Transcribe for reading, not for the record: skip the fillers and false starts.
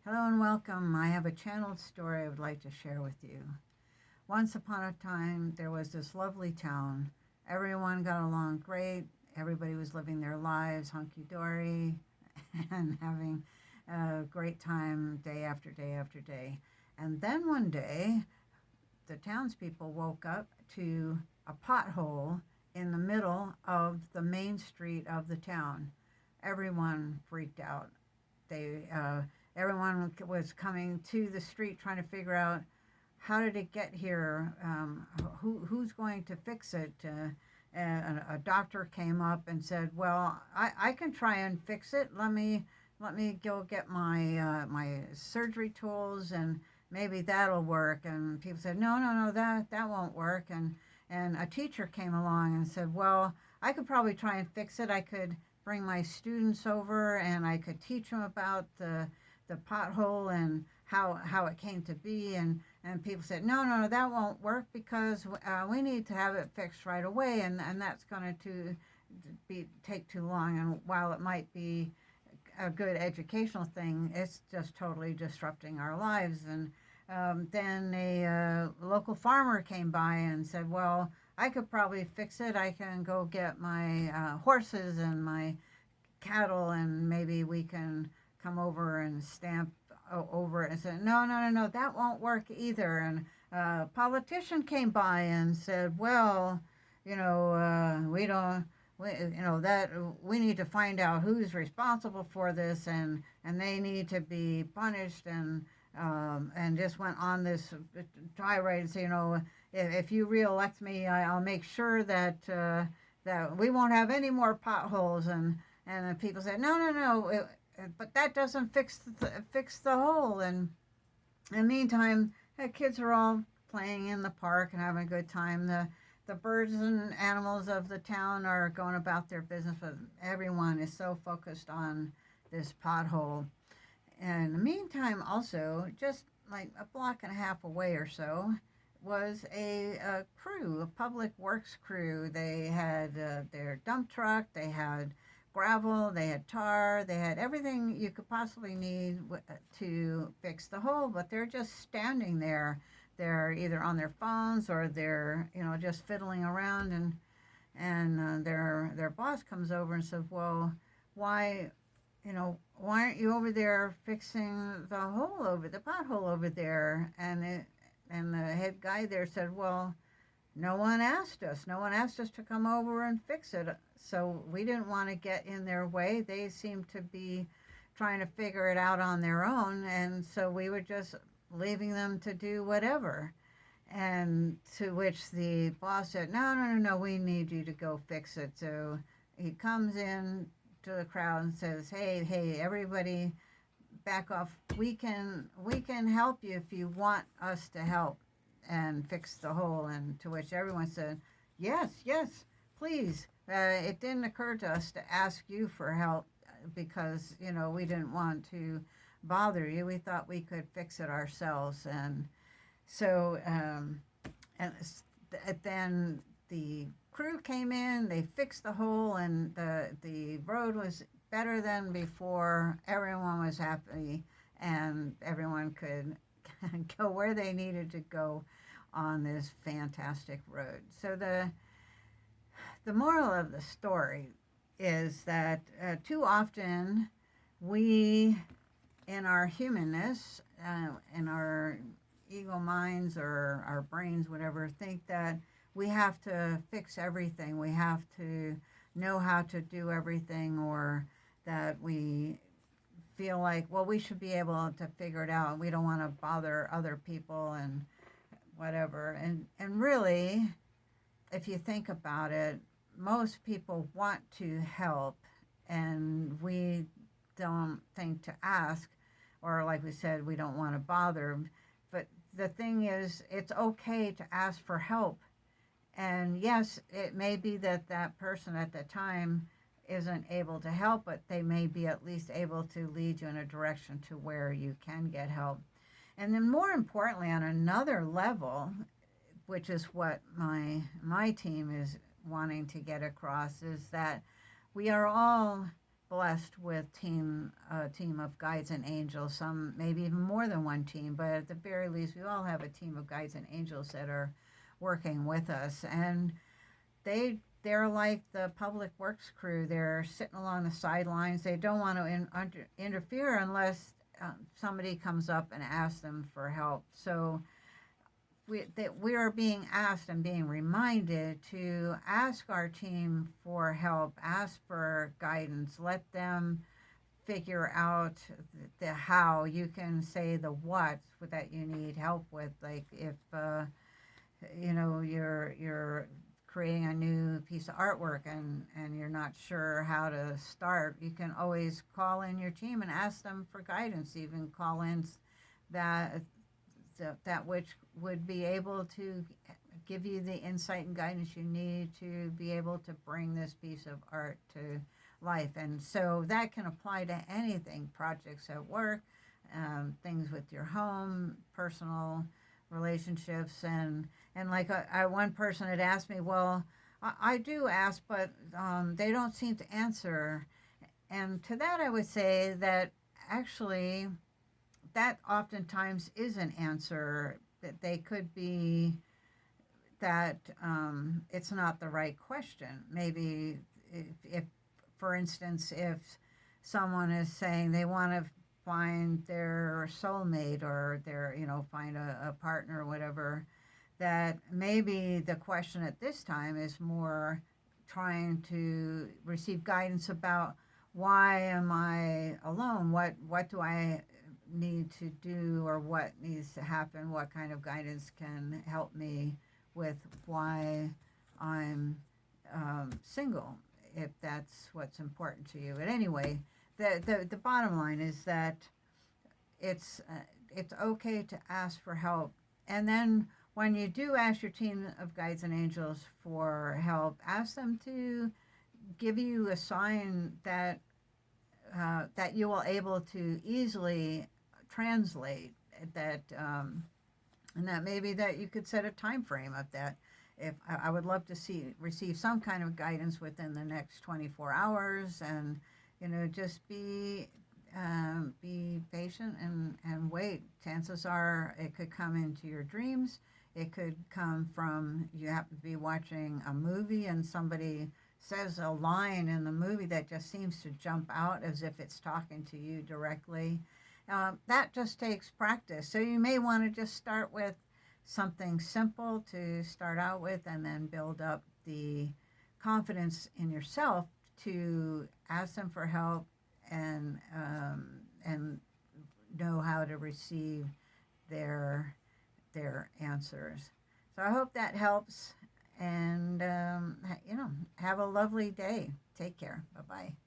Hello and welcome. I have a channeled story I would like to share with you. Once upon a time, there was this lovely town. Everyone got along great. Everybody was living their lives hunky-dory and having a great time day after day after day. And then one day, the townspeople woke up to a pothole in the middle of the main street of the town. Everyone freaked out. They Everyone was coming to the street trying to figure out how did it get here, who's going to fix it. And a doctor came up and said, "Well, I can try and fix it. Let me go get my surgery tools and maybe that'll work." And people said, "No, no, no, that won't work." And a teacher came along and said, "Well, I could probably try and fix it. I could bring my students over and I could teach them about the pothole and how it came to be." And people said, "No, no, no, that won't work because we need to have it fixed right away, and that's going to take too long. And while it might be a good educational thing, it's just totally disrupting our lives." And then a local farmer came by and said, "Well, I could probably fix it. I can go get my horses and my cattle, and maybe we can come over and stamp over it." And said, "No, no, no, no, that won't work either." And a politician came by and said, "Well, we don't, that we need to find out who's responsible for this, and they need to be punished." And just went on this tirade and said, if you reelect me, I'll make sure that we won't have any more potholes. And the people said, "No, no, no, but that doesn't fix the hole." And in the meantime, the kids are all playing in the park and having a good time. The birds and animals of the town are going about their business, but everyone is so focused on this pothole. And in the meantime, also, just like a block and a half away or so, was a crew, a public works crew. They had their dump truck, they had gravel, they had tar, they had everything you could possibly need to fix the hole, but they're just standing there. They're either on their phones or they're just fiddling around. And their boss comes over and says, "Well, why why aren't you over there fixing the pothole over there?" And the head guy there said, "Well, no one asked us. No one asked us to come over and fix it. So we didn't want to get in their way. They seemed to be trying to figure it out on their own. And so we were just leaving them to do whatever." And to which the boss said, "No, no, no, no, we need you to go fix it." So he comes in to the crowd and says, "Hey, everybody, back off. We can help you if you want us to help and fix the hole." And to which everyone said, "Yes, yes, please." It didn't occur to us to ask you for help because we didn't want to bother you. We thought we could fix it ourselves. And so and then the crew came in, they fixed the hole, and the road was better than before. Everyone was happy, and everyone could go where they needed to go on this fantastic road. So the moral of the story is that too often we, in our humanness, in our ego minds or our brains, whatever, think that we have to fix everything. We have to know how to do everything, or that we feel like, well, we should be able to figure it out. We don't want to bother other people and whatever. And really, if you think about it, most people want to help, and we don't think to ask, or like we said, we don't want to bother. But the thing is, it's okay to ask for help. And yes, it may be that that person at the time isn't able to help, but they may be at least able to lead you in a direction to where you can get help. And then more importantly, on another level, which is what my team is wanting to get across, is that we are all blessed with a team of guides and angels, some maybe even more than one team, but at the very least we all have a team of guides and angels that are working with us. And they're like the public works crew. They're sitting along the sidelines. They don't want to interfere unless somebody comes up and asks them for help. So we are being asked and being reminded to ask our team for help, ask for guidance, let them figure out the how. You can say the what that you need help with, like if you're creating a new piece of artwork and you're not sure how to start, you can always call in your team and ask them for guidance. Even call in that that which would be able to give you the insight and guidance you need to be able to bring this piece of art to life. And so that can apply to anything, projects at work, things with your home, personal relationships. And like one person had asked me, well, I do ask, but they don't seem to answer. And to that I would say that actually that oftentimes is an answer, that they could be that it's not the right question. Maybe if, for instance, if someone is saying they want to find their soulmate or find a partner or whatever, that maybe the question at this time is more trying to receive guidance about why am I alone? What do I need to do, or what needs to happen? What kind of guidance can help me with why I'm single, if that's what's important to you. But anyway, the bottom line is that it's okay to ask for help, and then when you do ask your team of guides and angels for help, ask them to give you a sign that that you will able to easily translate that, and that maybe that you could set a time frame of that. If I would love to receive some kind of guidance within the next 24 hours, and just be patient and wait. Chances are it could come into your dreams. It could come from, you happen to be watching a movie and somebody says a line in the movie that just seems to jump out as if it's talking to you directly. That just takes practice. So you may want to just start with something simple to start out with, and then build up the confidence in yourself to ask them for help and know how to receive their answers. So I hope that helps, and have a lovely day. Take care. Bye-bye.